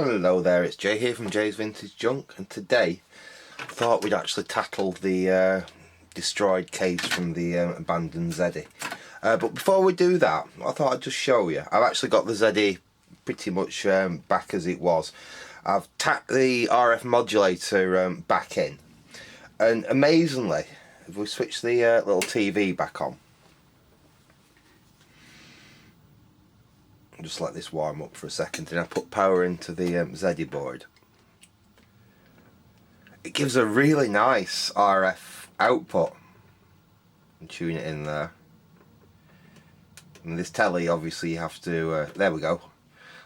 Hello there, it's Jay here from Jay's Vintage Junk, and today I thought we'd actually tackle the destroyed case from the abandoned ZX. But before we do that, I thought I'd just show you. I've actually got the ZX pretty much back as it was. I've tacked the RF modulator back in, and amazingly, if we switch the little TV back on, just let this warm up for a second, and I put power into the ZX board. It gives a really nice RF output. And tune it in there. And this telly, obviously, you have to. There we go.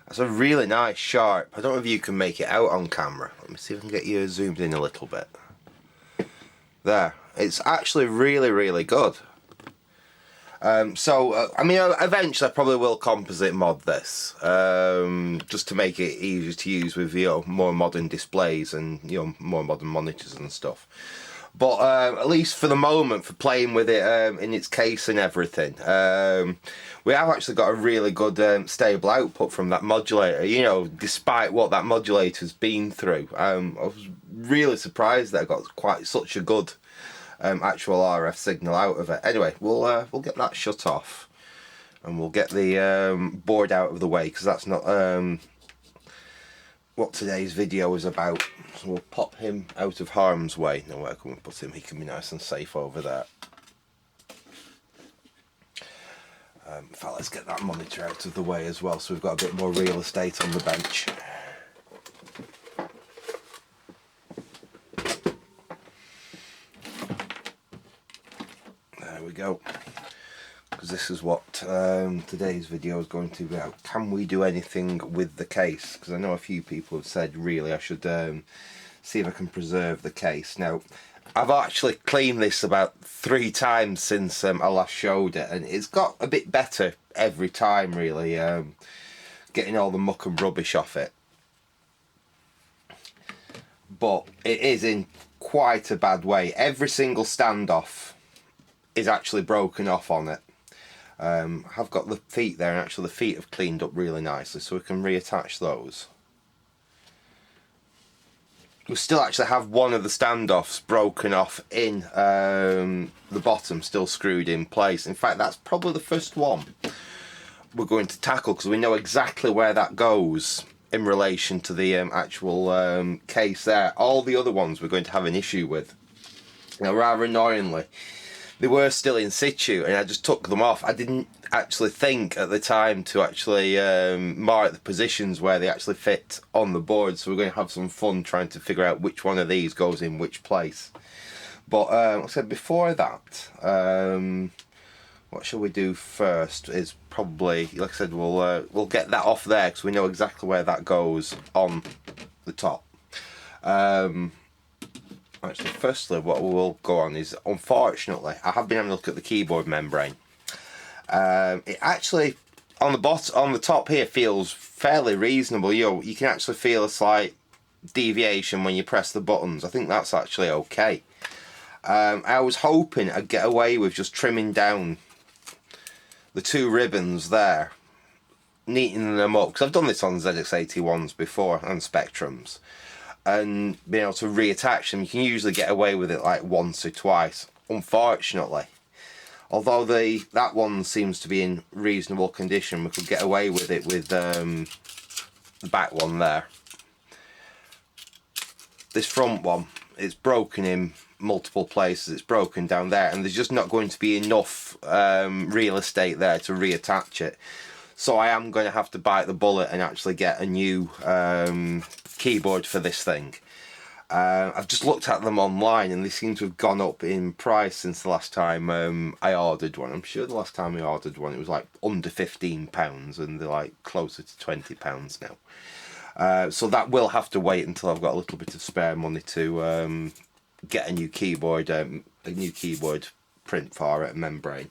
That's a really nice sharp. I don't know if you can make it out on camera. Let me see if I can get you zoomed in a little bit. There. It's actually really good. I mean, eventually I probably will composite mod this, just to make it easier to use with, you know, more modern displays and, you know, more modern monitors and stuff. But at least for the moment, for playing with it in its case and everything, we have actually got a really good stable output from that modulator. You know, despite what that modulator's been through, I was really surprised that I got quite such a good actual RF signal out of it. Anyway, we'll get that shut off, and we'll get the board out of the way, because that's not what today's video is about. So we'll pop him out of harm's way. Now where can we put him? He can be nice and safe over there. In fact, let's get that monitor out of the way as well, so we've got a bit more real estate on the bench. There we go. Because this is what today's video is going to be about. Can we do anything with the case? Because I know a few people have said really I should see if I can preserve the case. Now, I've actually cleaned this about 3 times since I last showed it, and it's got a bit better every time really, getting all the muck and rubbish off it. But it is in quite a bad way. Every single standoff is actually broken off on it. I've got the feet there, and actually the feet have cleaned up really nicely, so we can reattach those. We still actually have one of the standoffs broken off in the bottom, still screwed in place. In fact, that's probably the first one we're going to tackle, because we know exactly where that goes in relation to the actual case there. All the other ones we're going to have an issue with. Now, rather annoyingly, they were still in situ, and I just took them off. I didn't actually think at the time to actually mark the positions where they actually fit on the board, so we're going to have some fun trying to figure out which one of these goes in which place. But like I said before that, what shall we do first is probably, like I said, we'll get that off there, because we know exactly where that goes on the top. Actually, firstly, what we will go on is, unfortunately, I have been having a look at the keyboard membrane. It actually, on the top here, feels fairly reasonable. You know, you can actually feel a slight deviation when you press the buttons. I think that's actually okay. I was hoping I'd get away with just trimming down the 2 ribbons there, neatening them up, because I've done this on ZX81s before and Spectrums, and being able to reattach them. You can usually get away with it like once or twice. Unfortunately, although that one seems to be in reasonable condition, we could get away with it with the back one there. This front one, it's broken in multiple places. It's broken down there, and there's just not going to be enough real estate there to reattach it. So I am going to have to bite the bullet and actually get a new keyboard for this thing. I've just looked at them online, and they seem to have gone up in price since the last time I ordered one. I'm sure the last time I ordered one it was like under £15, and they're like closer to £20 now. So that will have to wait until I've got a little bit of spare money to get a new keyboard print for it, membrane.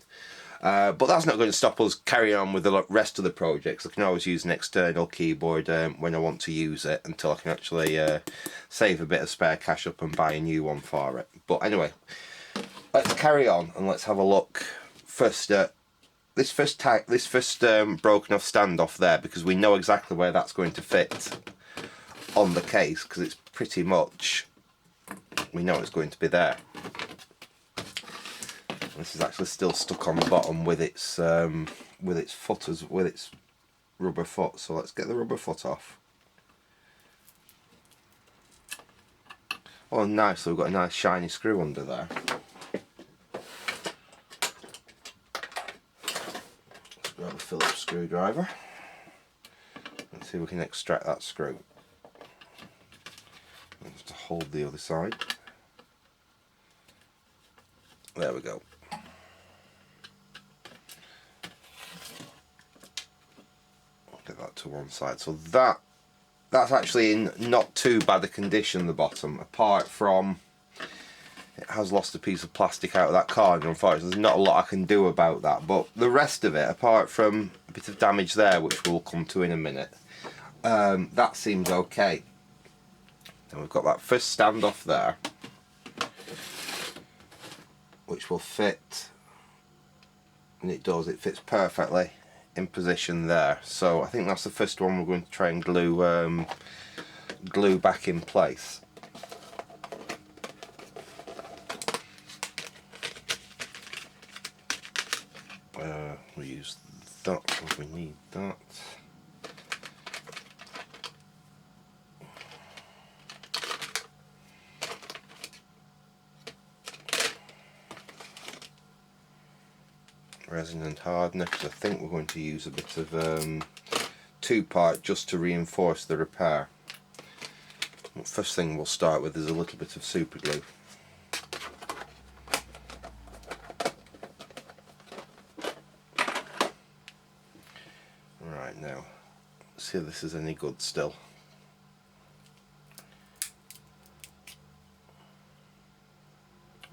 But that's not going to stop us carrying on with the rest of the projects. I can always use an external keyboard when I want to use it, until I can actually save a bit of spare cash up and buy a new one for it. But anyway, let's carry on and let's have a look first at this first broken off standoff there, because we know exactly where that's going to fit on the case because it's pretty much, we know it's going to be there. This is actually still stuck on the bottom with its footers, with its rubber foot. So let's get the rubber foot off. Oh, nice! So we've got a nice shiny screw under there. Let's grab a Phillips screwdriver. Let's see if we can extract that screw. Just to hold the other side. There we go. Get that to one side. So that's actually in not too bad a condition, the bottom, apart from it has lost a piece of plastic out of that card, and unfortunately there's not a lot I can do about that, but the rest of it, apart from a bit of damage there which we'll come to in a minute, that seems okay. Then we've got that first standoff there which will fit, and it does, it fits perfectly in position there. So I think that's the first one we're going to try and glue back in place. We use that if we need that. Resin and hardener, because I think we're going to use a bit of 2-part just to reinforce the repair. Well, first thing we'll start with is a little bit of super glue. Right, now see if this is any good still.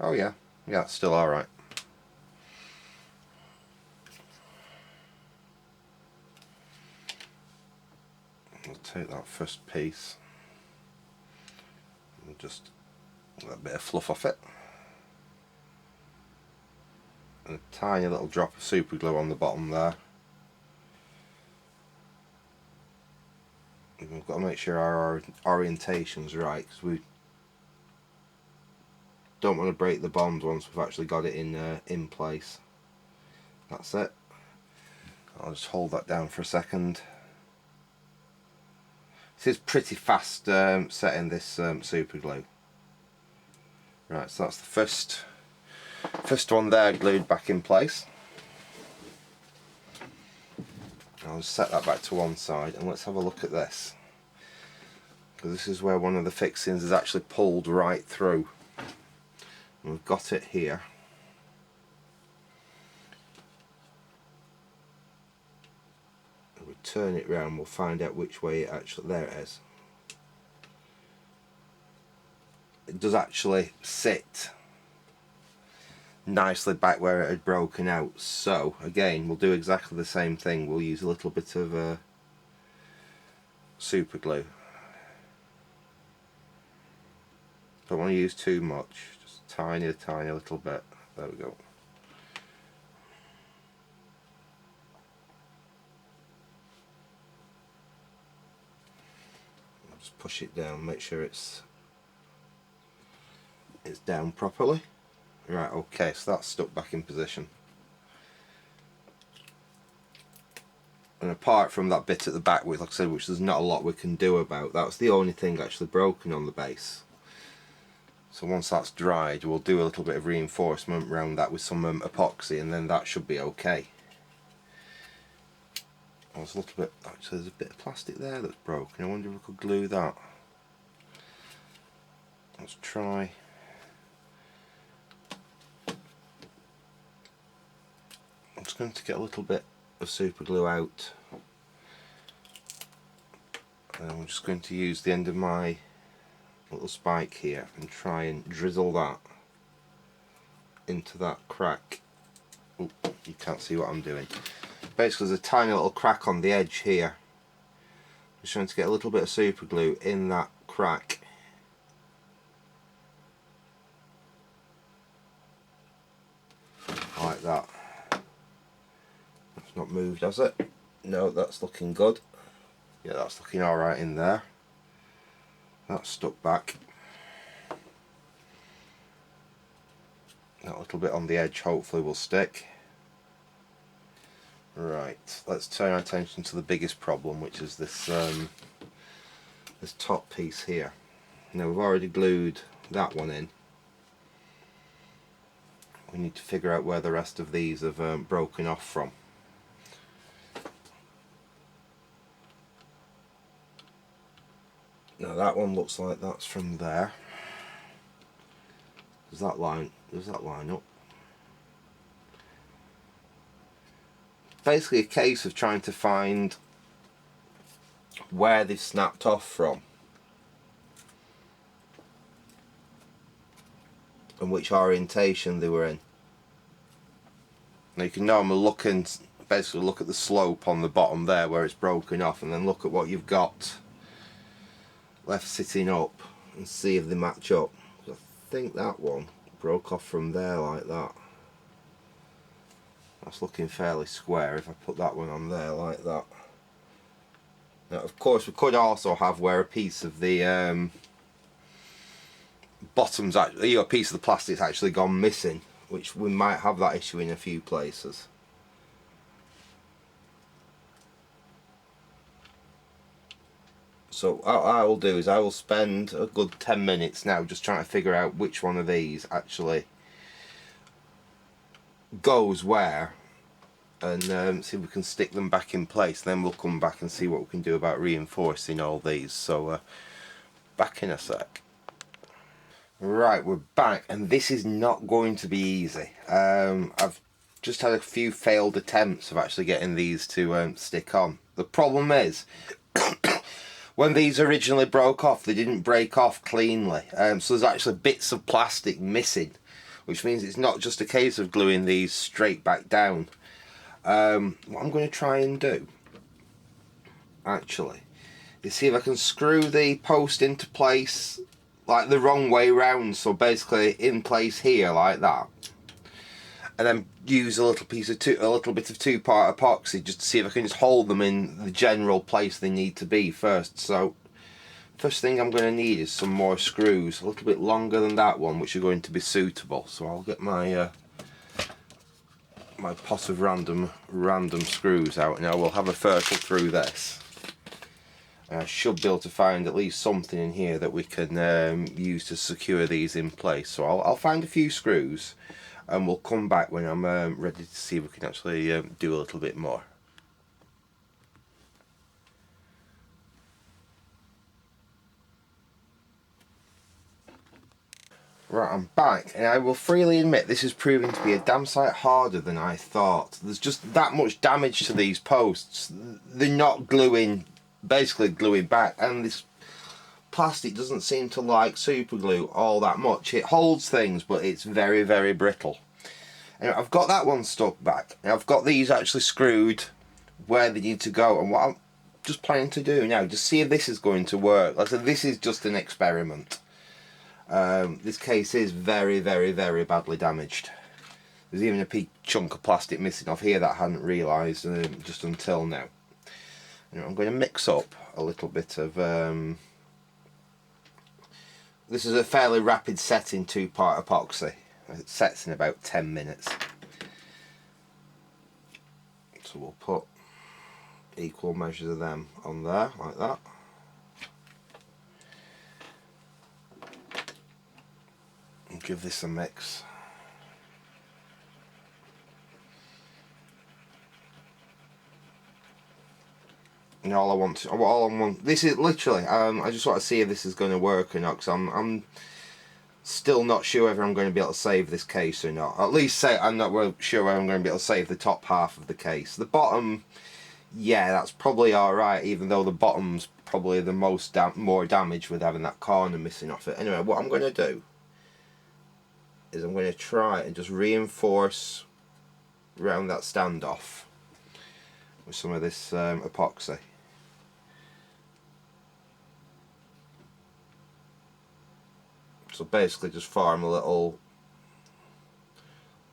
Oh yeah, it's still alright. We'll take that first piece and just get a bit of fluff off it, and a tiny little drop of super glue on the bottom there. And we've got to make sure our orientation's right, because we don't want to break the bond once we've actually got it in place. That's it. I'll just hold that down for a second. This is pretty fast setting, this super glue. Right, so that's the first one there glued back in place. I'll just set that back to one side, and let's have a look at this, because this is where one of the fixings is actually pulled right through. And we've got it here. If we turn it round, we'll find out which way it actually, there it is. It does actually sit nicely back where it had broken out. So again, we'll do exactly the same thing. We'll use a little bit of super glue. Don't want to use too much, just a tiny little bit. There we go. I'll just push it down, make sure it's down properly. Right, okay, so that's stuck back in position. And apart from that bit at the back, which, like I said, which there's not a lot we can do about, that's the only thing actually broken on the base. So once that's dried, we'll do a little bit of reinforcement around that with some epoxy, and then that should be okay. There's a little bit, actually there's a bit of plastic there that's broken. I wonder if we could glue that. Let's try. I'm just going to get a little bit of super glue out, and I'm just going to use the end of my little spike here and try and drizzle that into that crack. Ooh, you can't see what I'm doing. Basically there's a tiny little crack on the edge here. I'm just trying to get a little bit of super glue in that crack. Like that. That's not moved, has it? No, that's looking good. Yeah, that's looking alright in there. That's stuck back. That little bit on the edge hopefully will stick. Right, let's turn our attention to the biggest problem, which is this this top piece here. Now we've already glued that one in. We need to figure out where the rest of these have broken off from. Now that one looks like that's from there. Does that line up? Basically a case of trying to find where they've snapped off from and which orientation they were in. Now you can normally look and basically look at the slope on the bottom there where it's broken off, and then look at what you've got left sitting up and see if they match up. I think that one broke off from there like that. That's looking fairly square if I put that one on there like that. Now of course we could also have where a piece of the bottom's actually, a piece of the plastic's actually gone missing, which we might have that issue in a few places. So what I will do is I will spend a good 10 minutes now just trying to figure out which one of these actually goes where, and see if we can stick them back in place. Then we'll come back and see what we can do about reinforcing all these. So back in a sec. Right, we're back, and this is not going to be easy. I've just had a few failed attempts of actually getting these to stick on. The problem is when these originally broke off, they didn't break off cleanly, so there's actually bits of plastic missing, which means it's not just a case of gluing these straight back down. What I'm going to try and do actually is see if I can screw the post into place like the wrong way round, so basically in place here like that, and then use a little bit of two-part epoxy just to see if I can just hold them in the general place they need to be first. So first thing I'm going to need is some more screws, a little bit longer than that one, which are going to be suitable. So I'll get my my pot of random screws out, and I will have a circle through this. I should be able to find at least something in here that we can use to secure these in place. So I'll find a few screws, and we'll come back when I'm ready to see if we can actually do a little bit more. Right, I'm back, and I will freely admit this is proving to be a damn sight harder than I thought. There's just that much damage to these posts. They're not basically gluing back, and this plastic doesn't seem to like super glue all that much. It holds things, but it's very, very brittle. Anyway, I've got that one stuck back, and I've got these actually screwed where they need to go, and what I'm just planning to do now, just see if this is going to work. Like I said, this is just an experiment. This case is very, very, very badly damaged. There's even a chunk of plastic missing off here that I hadn't realised just until now. Anyway, I'm going to mix up a little bit of this is a fairly rapid setting two-part epoxy. It sets in about 10 minutes. So we'll put equal measures of them on there, like that. And give this a mix. And all I want, this is literally, I just want to see if this is going to work or not, because I'm still not sure whether I'm going to be able to save this case or not. At least I'm not sure whether I'm going to be able to save the top half of the case. The bottom, yeah, that's probably alright, even though the bottom's probably the more damage with having that corner missing off it. Anyway, what I'm going to do is I'm going to try and just reinforce around that standoff with some of this epoxy. So basically just form a little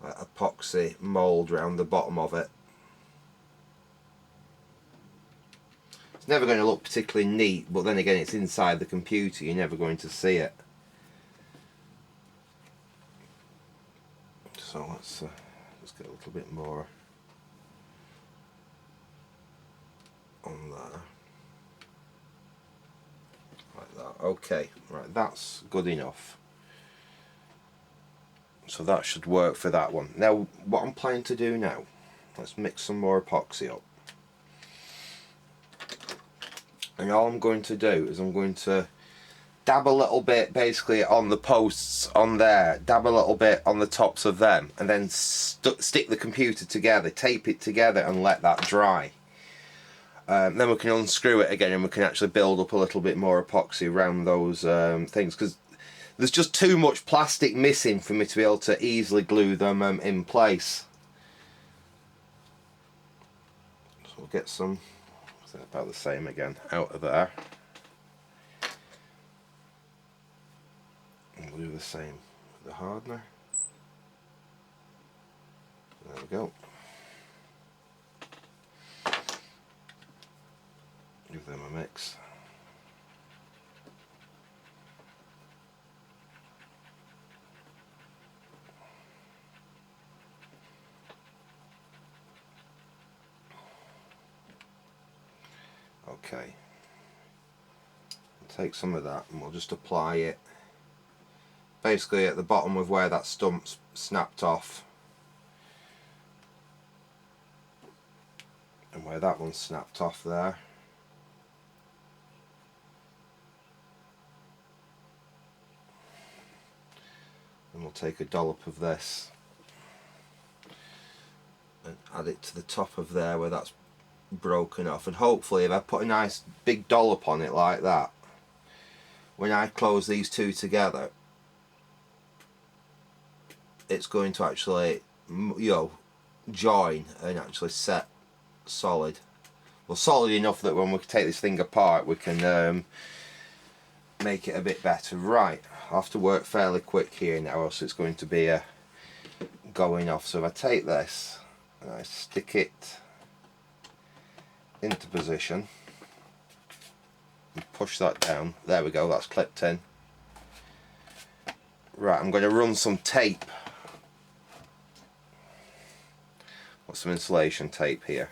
epoxy mould around the bottom of it. It's It's never going to look particularly neat, but then again it's inside the computer, you're never going to see it. So let's get a little bit more on there. Like that. Okay, right, that's good enough. So that should work for that one. Now what I'm planning to do now, let's mix some more epoxy up. And all I'm going to do is I'm going to dab a little bit basically on the posts on there, dab a little bit on the tops of them, and then stick the computer together, tape it together and let that dry. Then we can unscrew it again and we can actually build up a little bit more epoxy around those things, because there's just too much plastic missing for me to be able to easily glue them in place. So we'll get some, about the same again, out of there. And we'll do the same with the hardener. There we go. Give them a mix. Okay, take some of that and we'll just apply it basically at the bottom of where that stump's snapped off and where that one's snapped off there. And we'll take a dollop of this and add it to the top of there where that's broken off, and hopefully if I put a nice big dollop on it like that, when I close these two together it's going to actually, you know, join and actually set solid. Well, solid enough that when we take this thing apart we can make it a bit better. Right, I'll have to work fairly quick here now, else it's going to be going off. So if I take this and I stick it into position and push that down, there we go, that's clipped in. Right, I'm going to run some tape, or some insulation tape here,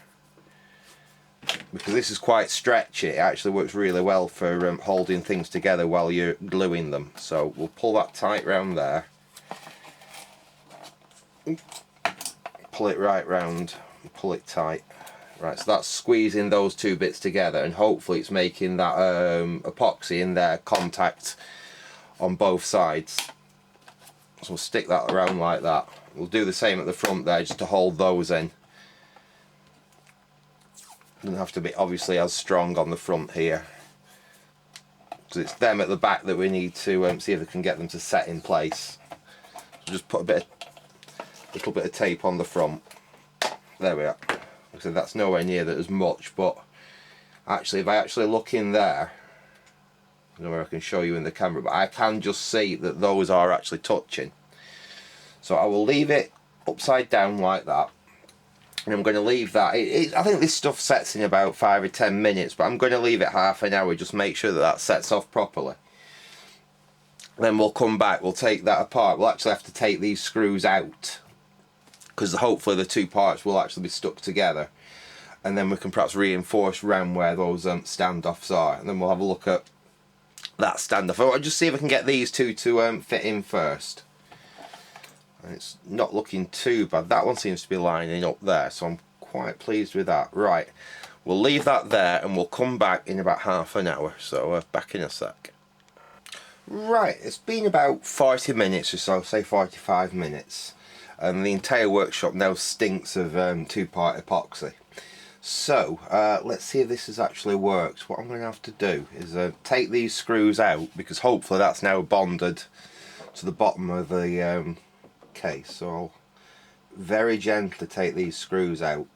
because this is quite stretchy. It actually works really well for holding things together while you're gluing them. So we'll pull that tight round there, pull it right round and pull it tight. Right, so that's squeezing those two bits together, and hopefully it's making that epoxy in there contact on both sides. So we'll stick that around like that. We'll do the same at the front there just to hold those in. Doesn't have to be obviously as strong on the front here, because it's them at the back that we need to see if we can get them to set in place. So just put a little bit of tape on the front. There we are. Like I said, that's nowhere near that as much, but actually if I actually look in there, I don't know where I can show you in the camera, but I can just see that those are actually touching. So I will leave it upside down like that, and I'm going to leave that. I think this stuff sets in about 5 or 10 minutes, but I'm going to leave it half an hour, just make sure that that sets off properly. Then we'll come back, we'll take that apart. We'll actually have to take these screws out, because hopefully the two parts will actually be stuck together, and then we can perhaps reinforce around where those standoffs are, and then we'll have a look at that standoff. I'll just see if I can get these two to fit in first. And it's not looking too bad. That one seems to be lining up there, so I'm quite pleased with that. Right, we'll leave that there and we'll come back in about half an hour, so back in a sec. Right, it's been about 40 minutes or so, say 45 minutes. And the entire workshop now stinks of two-part epoxy. So let's see if this has actually worked. What I'm going to have to do is take these screws out, because hopefully that's now bonded to the bottom of the case. So I'll very gently take these screws out.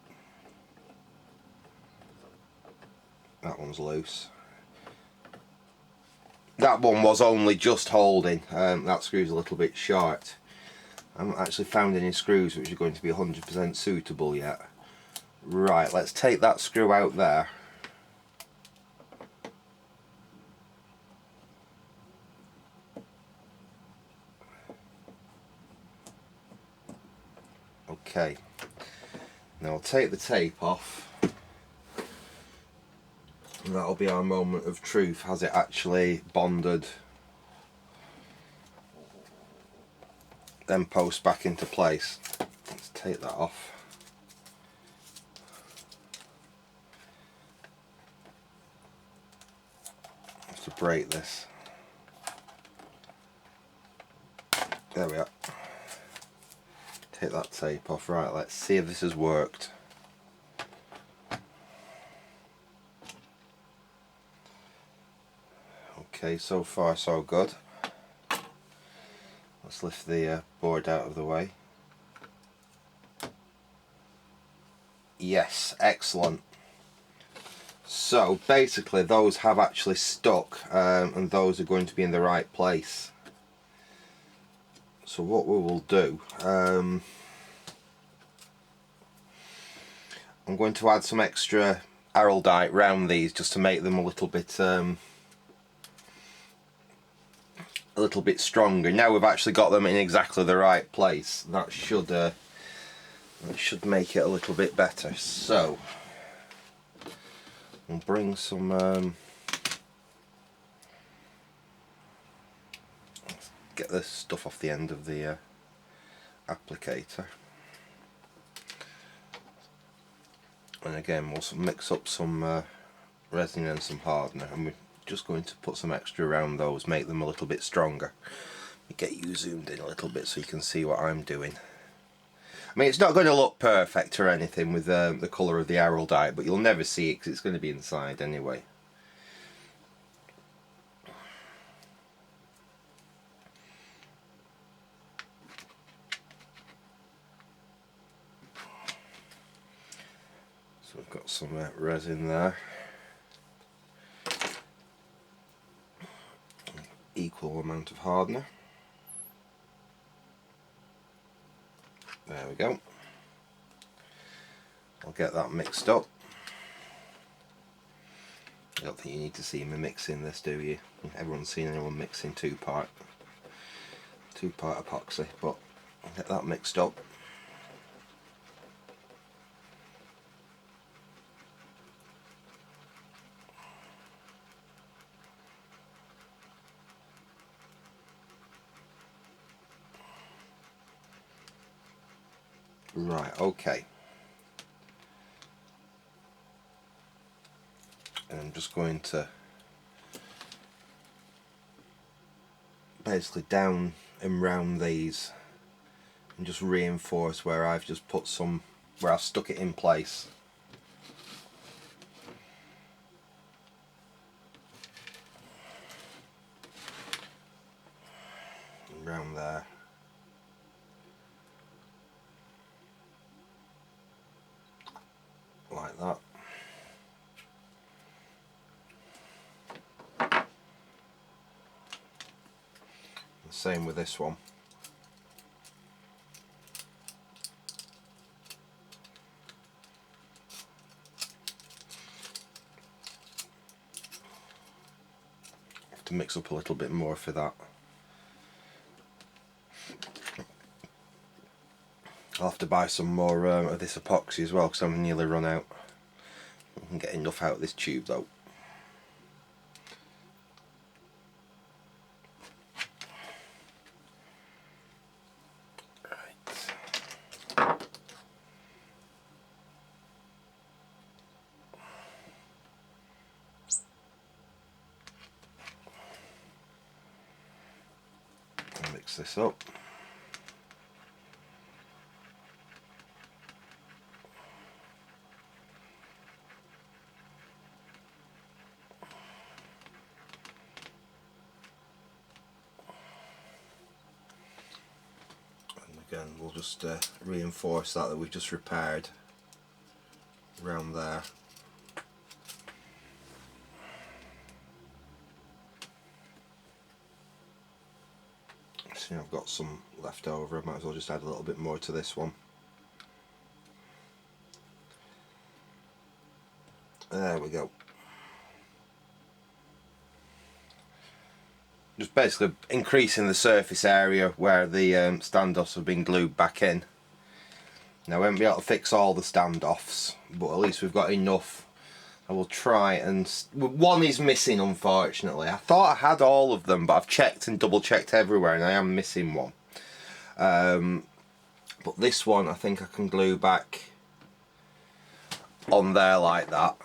That one's loose. That one was only just holding. That screw's a little bit short. I haven't actually found any screws which are going to be 100% suitable yet. Right, let's take that screw out there. Okay, now I'll take the tape off, and that'll be our moment of truth. Has it actually bonded? Then post back into place. Let's take that off. I have to break this. There we are. Take that tape off. Right, let's see if this has worked. Okay, so far so good. Let's lift the board out of the way. Yes, excellent. So basically those have actually stuck, and those are going to be in the right place. So what we will do, I'm going to add some extra araldite round these just to make them a little bit stronger. Now we've actually got them in exactly the right place. That should make it a little bit better. So we'll bring some let's get this stuff off the end of the applicator, and again we'll mix up some resin and some hardener, and we're just going to put some extra around those, make them a little bit stronger. Let me get you zoomed in a little bit so you can see what I'm doing. I mean, it's not going to look perfect or anything with the colour of the araldite, but you'll never see it because it's going to be inside anyway. So we've got some resin there. Equal amount of hardener. There we go. I'll get that mixed up. I don't think you need to see me mixing this, do you? Everyone's seen anyone mixing two-part epoxy, but I'll get that mixed up. Right, okay. And I'm just going to basically down and round these and just reinforce where I've just put some, where I've stuck it in place. And round there. Like that. The same with this one. Have to mix up a little bit more for that. I'll have to buy some more of this epoxy as well because I'm nearly run out. I can get enough out of this tube though. Right. I'll mix this up. Again, we'll just reinforce that we've just repaired around there. See, I've got some left over. I might as well just add a little bit more to this one. There we go. Just basically increasing the surface area where the standoffs have been glued back in. Now I won't be able to fix all the standoffs, but at least we've got enough. I will try, and one is missing unfortunately. I thought I had all of them, but I've checked and double checked everywhere and I am missing one. But this one I think I can glue back on there like that,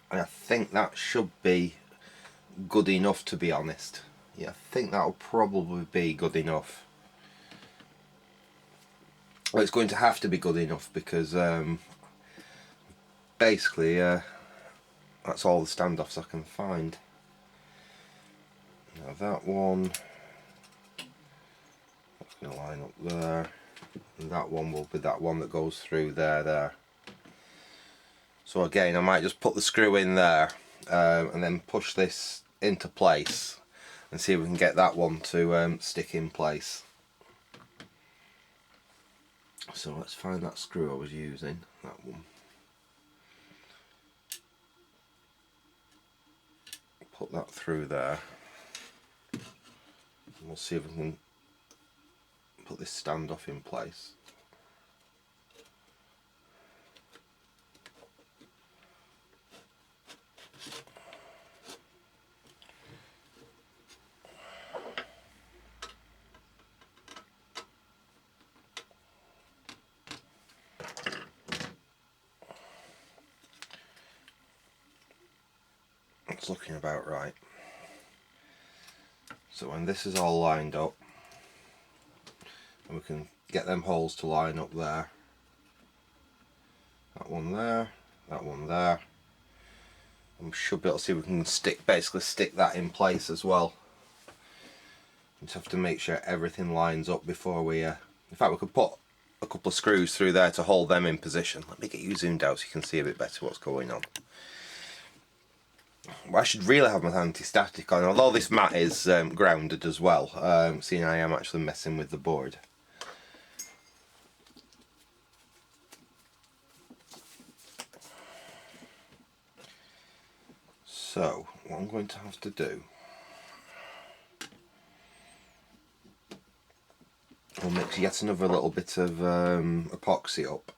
and I think that should be good enough, to be honest. Yeah, I think that'll probably be good enough. Well, it's going to have to be good enough because basically that's all the standoffs I can find. Now that one, that's going to line up there, and that one will be that one that goes through there. So again, I might just put the screw in there and then push this into place and see if we can get that one to stick in place. So let's find that screw I was using, that one. Put that through there. And we'll see if we can put this standoff in place. It's looking about right. So when this is all lined up, and we can get them holes to line up there, that one there, that one there, and we should be able to see if we can basically stick that in place as well. We just have to make sure everything lines up before we in fact we could put a couple of screws through there to hold them in position. Let me get you zoomed out so you can see a bit better what's going on. Well, I should really have my anti-static on, although this mat is grounded as well, seeing I am actually messing with the board. So, what I'm going to have to do, I'll mix yet another little bit of epoxy up.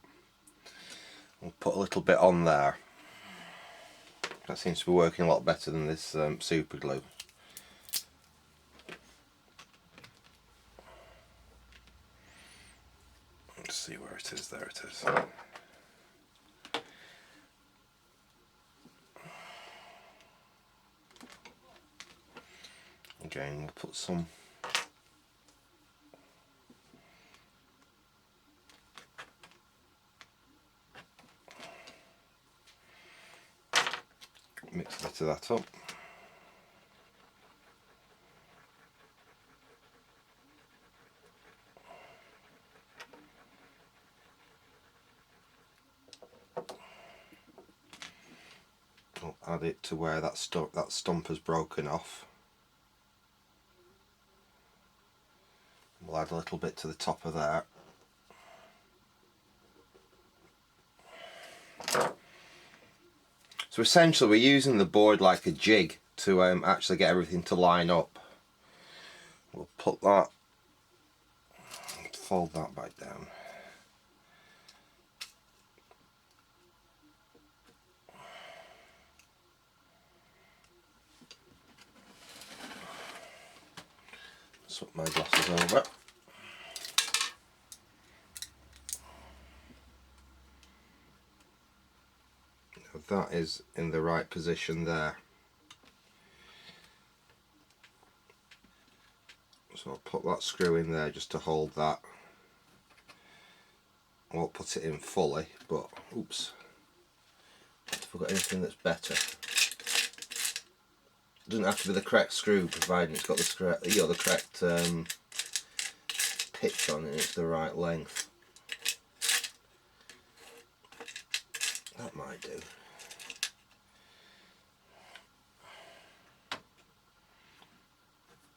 I'll put a little bit on there. That seems to be working a lot better than this super glue. Let's see where it is. There it is. Again, we'll put some mix a bit of that up. I'll add it to where that stump has broken off. We'll add a little bit to the top of there. So essentially we're using the board like a jig to actually get everything to line up. We'll put that, fold that back down. Swap my glasses over. That is in the right position there. So I'll put that screw in there just to hold that. I won't put it in fully, but oops, if I've got anything that's better. It doesn't have to be the correct screw, providing it's got the correct pitch on it and it's the right length. That might do.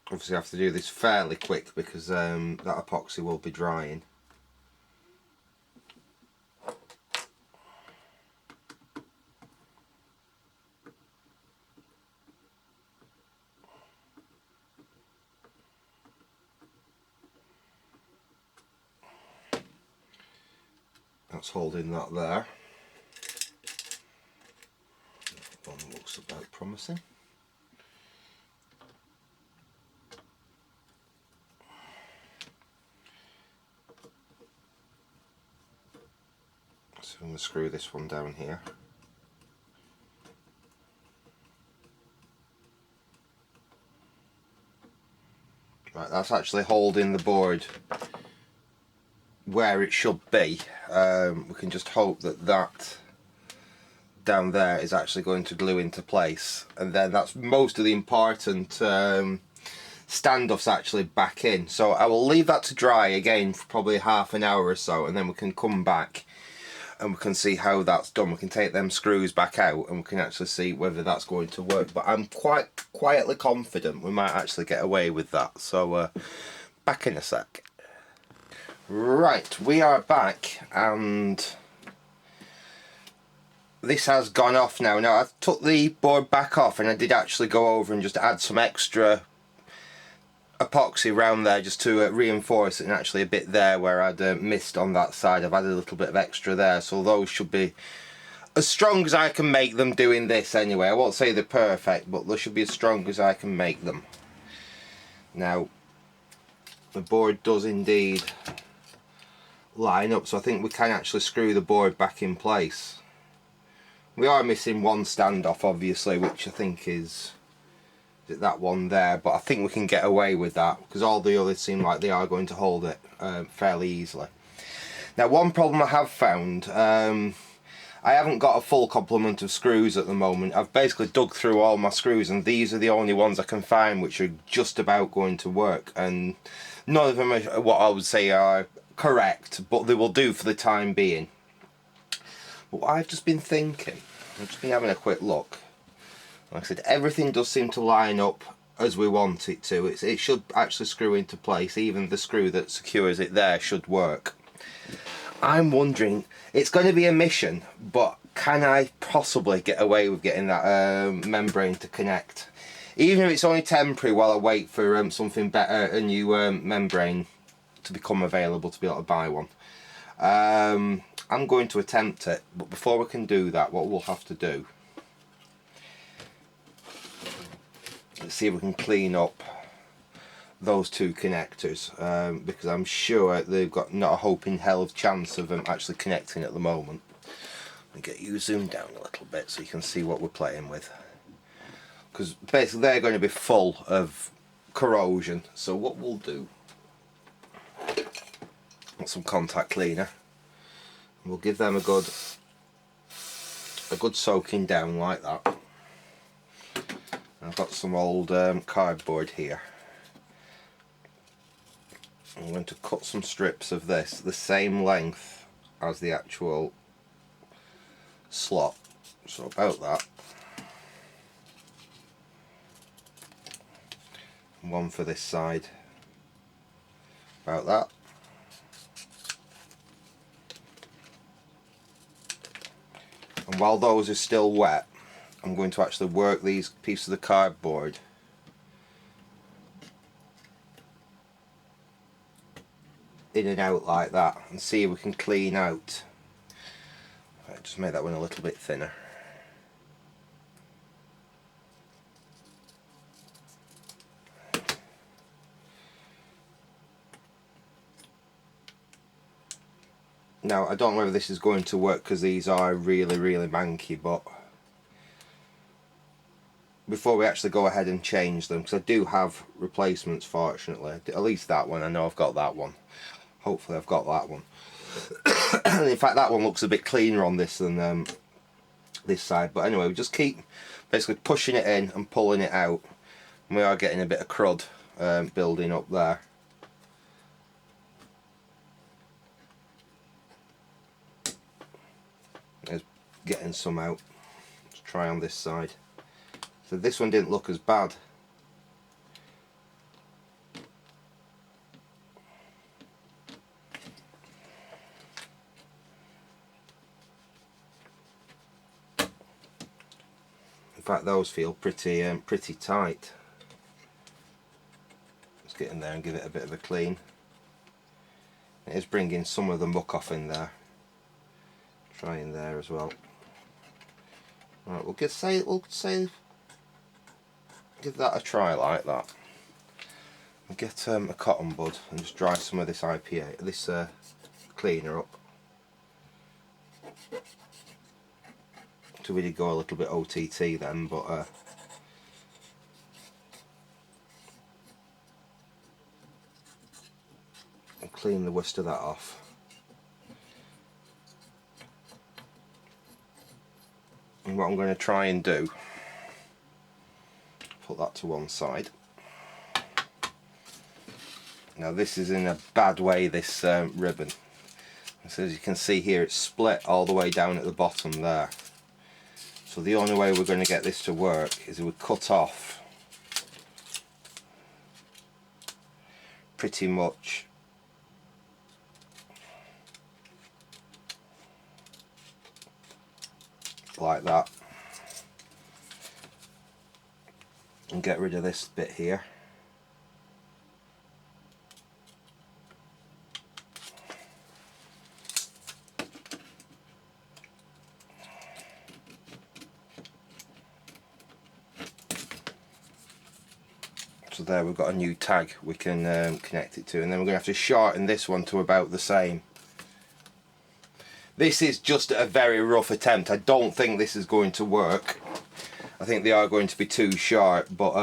Obviously I have to do this fairly quick because that epoxy will be drying. That's holding that there. That one looks about promising. So I'm going to screw this one down here. Right, that's actually holding the board where it should be. We can just hope that that down there is actually going to glue into place, and then that's most of the important standoffs actually back in. So I will leave that to dry again for probably half an hour or so, and then we can come back and we can see how that's done. We can take them screws back out and we can actually see whether that's going to work, but I'm quite quietly confident we might actually get away with that. So back in a sec. Right, we are back, and this has gone off now. Now I've took the board back off, and I did actually go over and just add some extra epoxy around there just to reinforce it, and actually a bit there where I'd missed on that side. I've added a little bit of extra there, so those should be as strong as I can make them doing this anyway. I won't say they're perfect, but they should be as strong as I can make them. Now the board does indeed line up, so I think we can actually screw the board back in place. We are missing one standoff obviously, which I think is it that one there, but I think we can get away with that because all the others seem like they are going to hold it fairly easily. Now one problem I have found, I haven't got a full complement of screws at the moment. I've basically dug through all my screws, and these are the only ones I can find which are just about going to work, and none of them are what I would say are correct, but they will do for the time being. But what I've just been thinking, I've just been having a quick look. Like I said, everything does seem to line up as we want it to. It should actually screw into place. Even the screw that secures it there should work. I'm wondering, it's going to be a mission, but can I possibly get away with getting that membrane to connect? Even if it's only temporary while I wait for something better, a new membrane to become available to be able to buy one. I'm going to attempt it, but before we can do that, what we'll have to do, let's see if we can clean up those two connectors, because I'm sure they've got not a hope in hell of chance of them actually connecting at the moment. Let me get you zoomed down a little bit so you can see what we're playing with, because basically they're going to be full of corrosion. So what we'll do, get some contact cleaner, and we'll give them a good soaking down like that. I've got some old cardboard here. I'm going to cut some strips of this the same length as the actual slot, so about that. One for this side, about that. And while those are still wet, I'm going to actually work these pieces of the cardboard in and out like that, and see if we can clean out. Right, just make that one a little bit thinner. Now I don't know whether this is going to work because these are really manky, but before we actually go ahead and change them, because I do have replacements fortunately, at least that one, I know I've got that one, hopefully I've got that one. And in fact that one looks a bit cleaner on this than this side, but anyway, we just keep basically pushing it in and pulling it out, and we are getting a bit of crud building up there. There's getting some out. Let's try on this side. So this one didn't look as bad. In fact, those feel pretty tight. Let's get in there and give it a bit of a clean. It is bringing some of the muck off in there. Try in there as well. Right, we'll give that a try like that. We'll get a cotton bud and just dry some of this IPA, this cleaner up. So we did go a little bit OTT then, but I'll clean the worst of that off. And what I'm going to try and do, put that to one side. Now this is in a bad way, this ribbon. So as you can see here, it's split all the way down at the bottom there. So the only way we're going to get this to work is if we cut off pretty much like that and get rid of this bit here. So there we've got a new tag we can connect it to, and then we're going to have to shorten this one to about the same. This is just a very rough attempt. I don't think this is going to work. I think they are going to be too short, but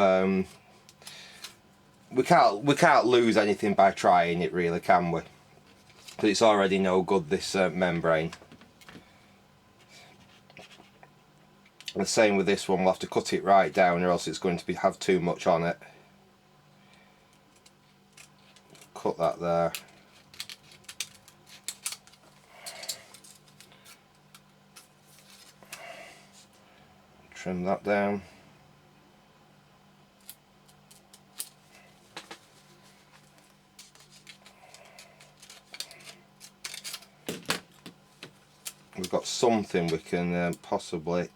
we can't lose anything by trying it, really, can we? Because it's already no good, this membrane. And the same with this one. We'll have to cut it right down, or else it's going to have too much on it. Cut that there. Trim that down. We've got something we can possibly...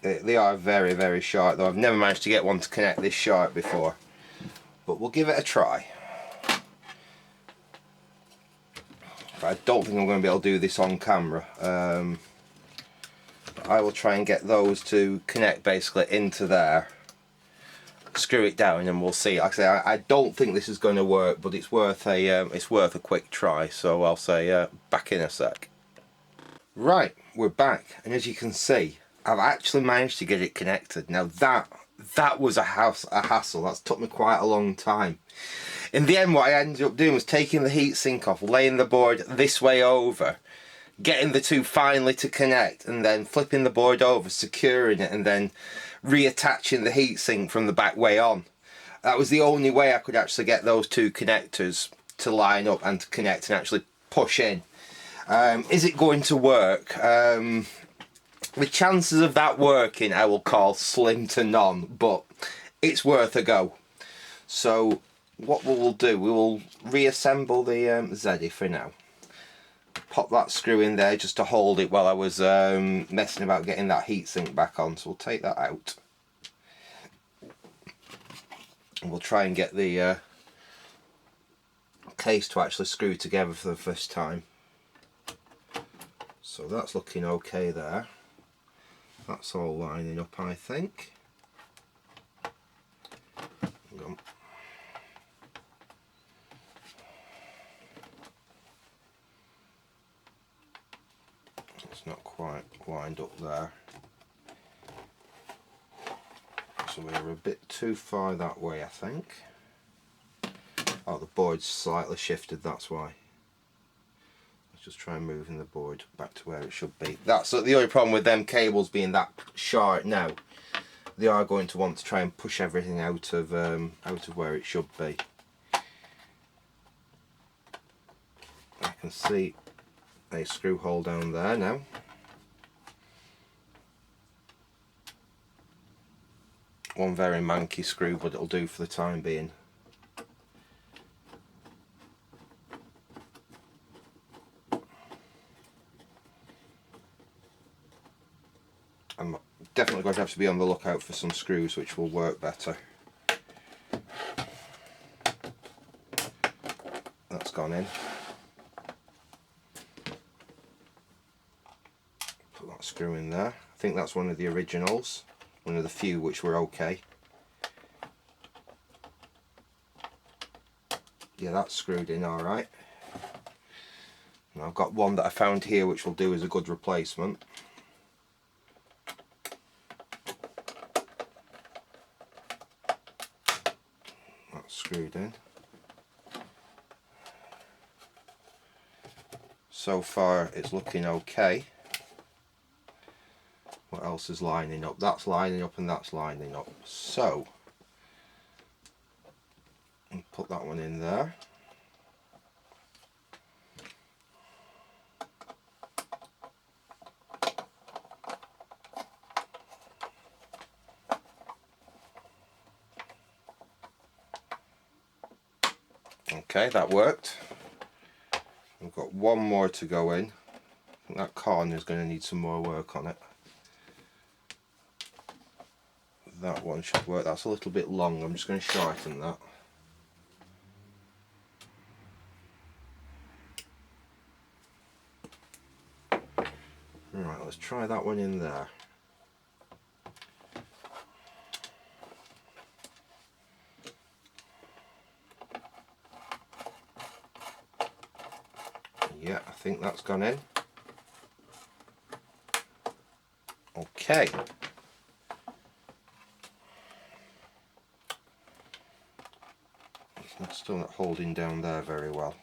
They are very, very short, though. I've never managed to get one to connect this short before. But we'll give it a try. But I don't think I'm going to be able to do this on camera. I will try and get those to connect basically into there. Screw it down and we'll see. Like I say, I don't think this is going to work, but it's worth a quick try. So I'll say back in a sec. Right, we're back, and as you can see, I've actually managed to get it connected. Now that was a hassle. That's took me quite a long time. In the end, what I ended up doing was taking the heatsink off, laying the board this way over, getting the two finally to connect, and then flipping the board over, securing it, and then reattaching the heatsink from the back way on. That was the only way I could actually get those two connectors to line up and to connect and actually push in. Is it going to work? The chances of that working I will call slim to none, but it's worth a go. So what we will do, we will reassemble the ZX for now. Pop that screw in there just to hold it while I was messing about getting that heatsink back on. So we'll take that out. And we'll try and get the case to actually screw together for the first time. So that's looking okay there. That's all lining up, I think. Hang on. It's not quite lined up there. So we're a bit too far that way, I think. Oh, the board's slightly shifted, that's why. Just try moving the board back to where it should be. That's the only problem with them cables being that short now. They are going to want to try and push everything out of where it should be. I can see a screw hole down there now. One very manky screw, but it'll do for the time being. I'm definitely going to have to be on the lookout for some screws which will work better. That's gone in. screw in there. I think that's one of the originals, one of the few which were okay. Yeah, that's screwed in alright. And I've got one that I found here which will do as a good replacement. That's screwed in. So far it's looking okay. What else is lining up? That's lining up and that's lining up. So, put that one in there. Okay, that worked. We've got one more to go in. I think that corner is going to need some more work on it. That one should work. That's a little bit long. I'm just going to shorten that. Right, let's try that one in there. Yeah, I think that's gone in. Okay. It's still not holding down there very well.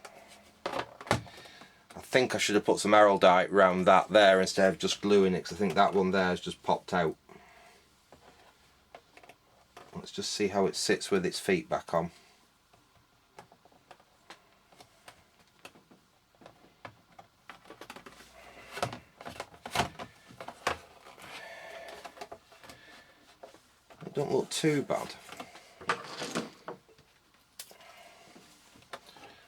I think I should have put some araldite around that there instead of just gluing it, because I think that one there has just popped out. Let's just see how it sits with its feet back on. It don't look too bad.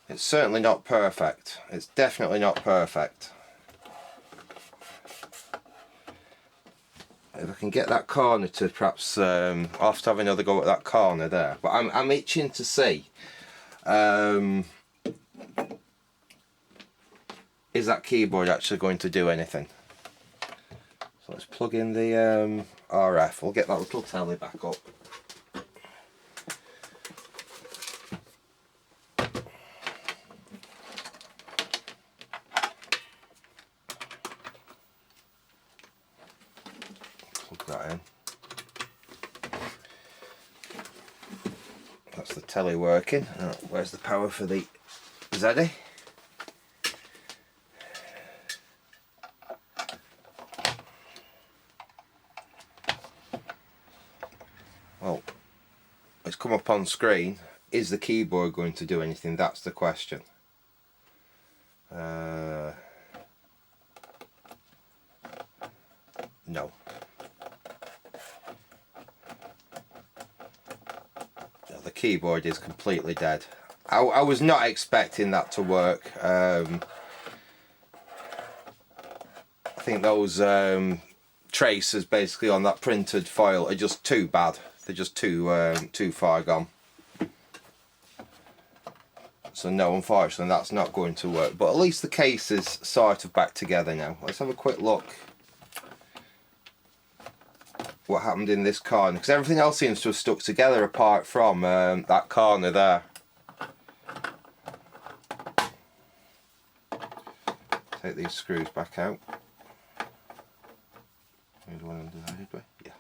It's certainly not perfect. It's definitely not perfect. If I can get that corner to perhaps, I'll have to have another go at that corner there. But I'm itching to see, is that keyboard actually going to do anything? So let's plug in the RF. We'll get that little telly back up. That in. That's the telly working. Where's the power for the ZX? Well, it's come up on screen. Is the keyboard going to do anything? That's the question. No. The keyboard is completely dead. I was not expecting that to work. I think those traces basically on that printed foil are just too bad. They're just too far gone. So no, unfortunately that's not going to work. But at least the case is sort of back together now. Let's have a quick look what happened in this corner, because everything else seems to have stuck together apart from that corner there. Take these screws back out. Made one undivided way. Yeah.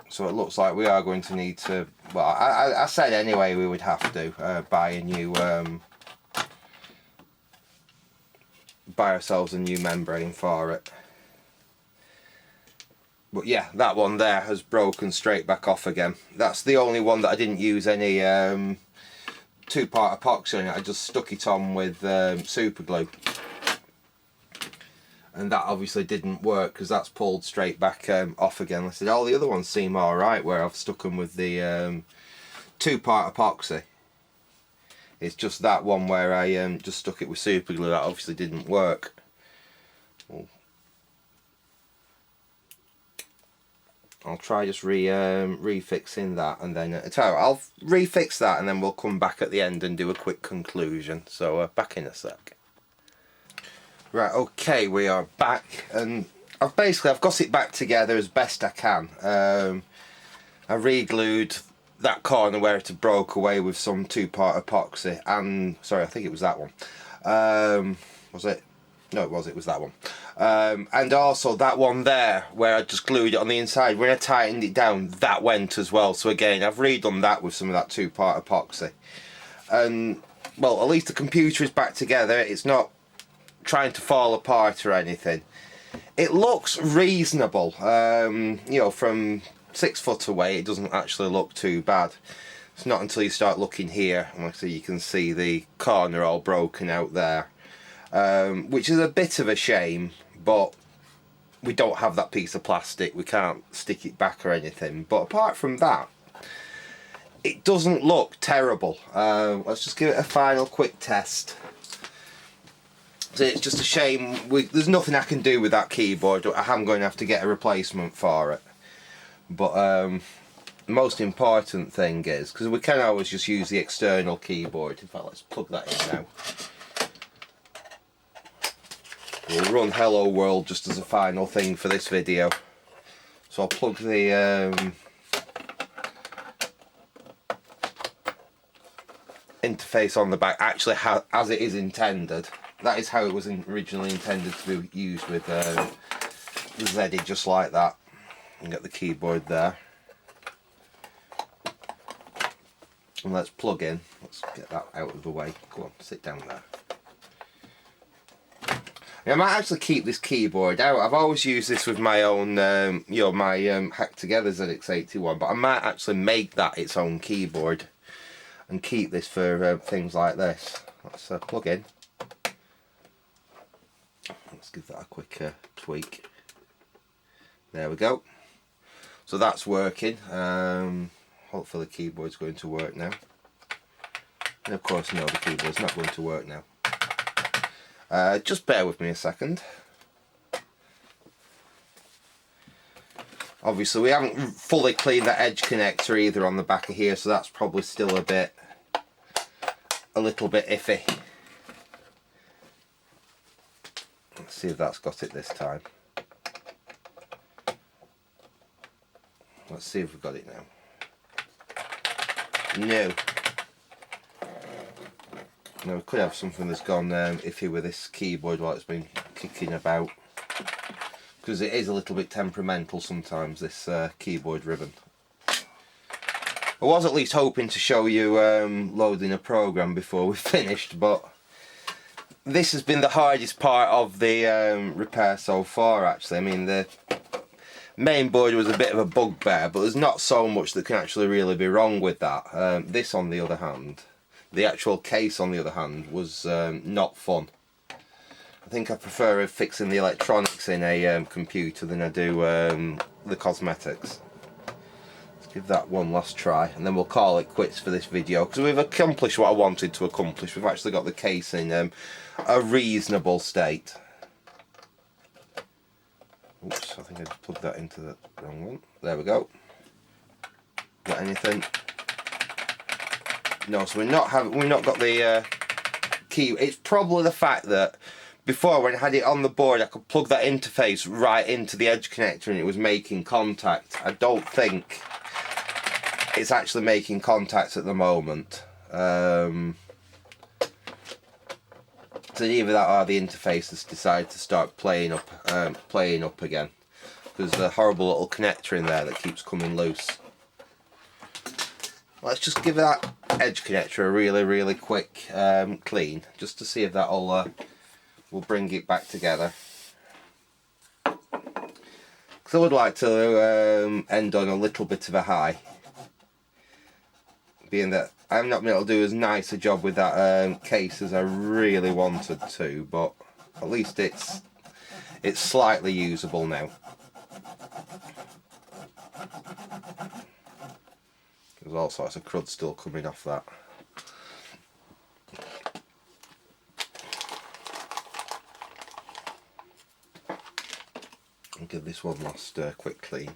So it looks like we are going to need to, well, I said anyway we would have to buy a new, buy ourselves a new membrane for it. But yeah, that one there has broken straight back off again. That's the only one that I didn't use any two-part epoxy on it. I just stuck it on with super glue. And that obviously didn't work because that's pulled straight back off again. I said all the other ones seem alright where I've stuck them with the two-part epoxy. It's just that one where I just stuck it with super glue that obviously didn't work. We'll I'll try just refixing that, and then I'll refix that, and then we'll come back at the end and do a quick conclusion. So back in a sec. Right, okay, we are back, and I've got it back together as best I can. I re-glued that corner where it had broke away with some 2-part epoxy, and sorry, I think it was that one. Was it? No, it was that one. And also that one there where I just glued it on the inside, when I tightened it down, that went as well. So again, I've redone that with some of that 2-part epoxy. And well, at least the computer is back together. It's not trying to fall apart or anything. It looks reasonable. You know, from 6 foot away, it doesn't actually look too bad. It's not until you start looking here, and so you can see the corner all broken out there. Which is a bit of a shame, but we don't have that piece of plastic, we can't stick it back or anything. But apart from that, it doesn't look terrible. Let's just give it a final quick test. So it's just a shame, there's nothing I can do with that keyboard. I am going to have to get a replacement for it. But the most important thing is, because we can always just use the external keyboard. In fact, let's plug that in now. We'll run Hello World just as a final thing for this video. So I'll plug the interface on the back, actually as it is intended. That is how it was originally intended to be used with the ZX, just like that. And get the keyboard there. And let's plug in. Let's get that out of the way. Go on, sit down there. I might actually keep this keyboard out. I've always used this with my own, you know, my hack together ZX81, but I might actually make that its own keyboard and keep this for things like this. Let's plug in. Let's give that a quick tweak. There we go. So that's working. Hopefully the keyboard's going to work now. And of course, no, the keyboard's not going to work now. Just bear with me a second. Obviously we haven't fully cleaned that edge connector either on the back of here, so that's probably still a little bit iffy. Let's see if that's got it this time. Let's see if we've got it now. No. Now we could have something that's gone iffy with this keyboard while it's been kicking about, because it is a little bit temperamental sometimes, this keyboard ribbon. I was at least hoping to show you loading a program before we finished, but this has been the hardest part of the repair so far actually. I mean, the main board was a bit of a bugbear, but there's not so much that can actually really be wrong with that. This on the other hand, the actual case on the other hand, was not fun. I think I prefer fixing the electronics in a computer than I do the cosmetics. Let's give that one last try and then we'll call it quits for this video, because we've accomplished what I wanted to accomplish. We've actually got the case in a reasonable state. Oops, I think I just plugged that into the wrong one. There we go. Got anything? No, so we've not got the key. It's probably the fact that before, when I had it on the board, I could plug that interface right into the edge connector and it was making contact. I don't think it's actually making contact at the moment. So either that or the interface has decided to start playing up again. There's a horrible little connector in there that keeps coming loose. Let's just give that edge connector a really quick clean, just to see if that'll will bring it back together. Because I would like to end on a little bit of a high, being that I've not been able to do as nice a job with that case as I really wanted to, but at least it's slightly usable now. There's all sorts of crud still coming off that. I'll give this one last quick clean.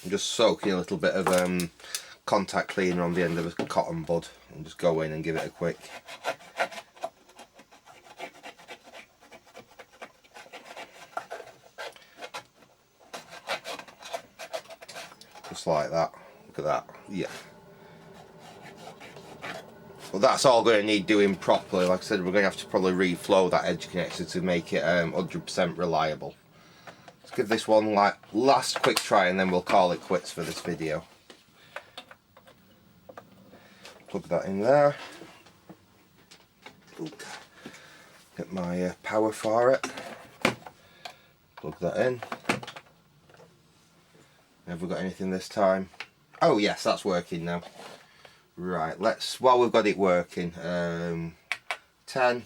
I'm just soaking a little bit of contact cleaner on the end of a cotton bud and just go in and give it a quick. Just like that. Look at that. Yeah. Well, that's all going to need doing properly. Like I said, we're going to have to probably reflow that edge connector to make it 100% reliable. Let's give this one like last quick try and then we'll call it quits for this video. Plug that in there. Ooh. Get my power for it. Plug that in. Have we got anything this time? Oh yes, that's working now. Right, let's, while we've got it working, 10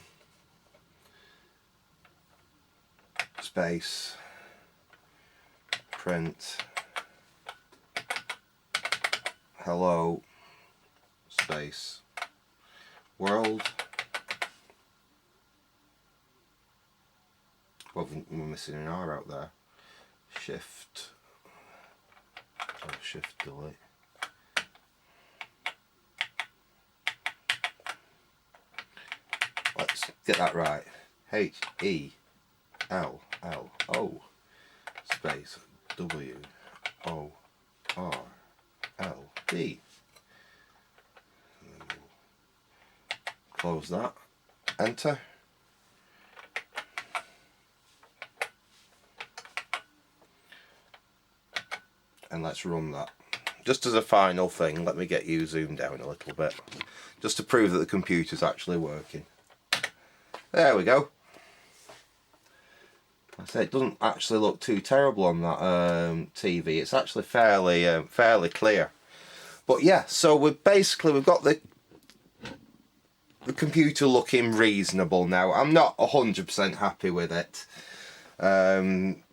space print hello space world. Well, we're missing an R out there. Shift delete. Let's get that right. H-E-L-L-O space W-O-R-L-D. Close that. Enter. And let's run that. Just as a final thing, let me get you zoomed down a little bit, just to prove that the computer's actually working. There we go. I say it doesn't actually look too terrible on that TV. It's actually fairly clear. But yeah, so we've got the computer looking reasonable now. I'm not 100% happy with it.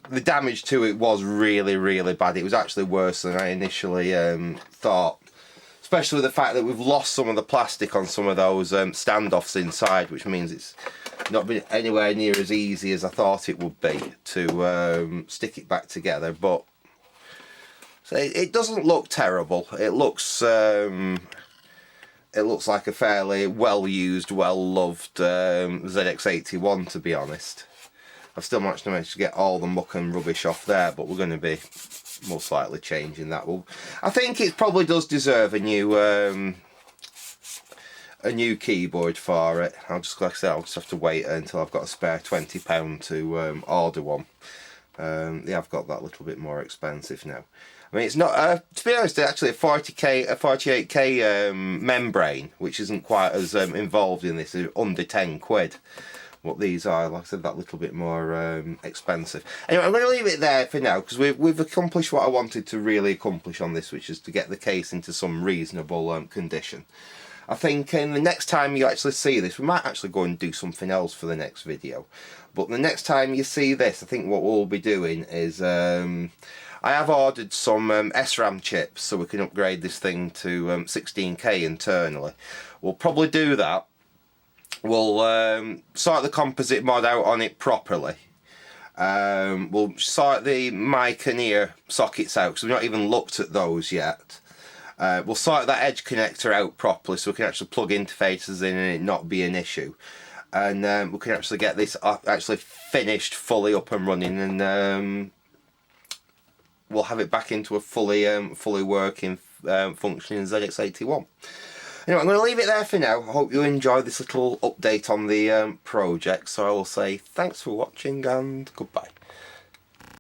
The damage to it was really bad. It was actually worse than I initially thought, especially with the fact that we've lost some of the plastic on some of those standoffs inside, which means it's not been anywhere near as easy as I thought it would be to stick it back together. But so it doesn't look terrible. It looks like a fairly well used, well loved ZX81, to be honest. I've still managed to get all the muck and rubbish off there, but we're going to be most likely changing that. Well, I think it probably does deserve a new keyboard for it. Like I said, I'll just have to wait until I've got a spare £20 to order one. Yeah, I've got that a little bit more expensive now. I mean, it's not, to be honest, actually a 48k membrane, which isn't quite as involved in this, under 10 quid. What these are, like I said, that little bit more expensive. Anyway, I'm going to leave it there for now, because we've accomplished what I wanted to really accomplish on this, which is to get the case into some reasonable condition. I think in the next time you actually see this, we might actually go and do something else for the next video. But the next time you see this, I think what we'll be doing is, I have ordered some SRAM chips so we can upgrade this thing to 16K internally. We'll probably do that. We'll sort the composite mod out on it properly. We'll sort the mic and ear sockets out, because we've not even looked at those yet. We'll sort that edge connector out properly so we can actually plug interfaces in and it not be an issue. And we can actually get this actually finished, fully up and running, and we'll have it back into a fully working, functioning ZX81. Anyway, I'm going to leave it there for now. I hope you enjoyed this little update on the project. So I will say thanks for watching and goodbye.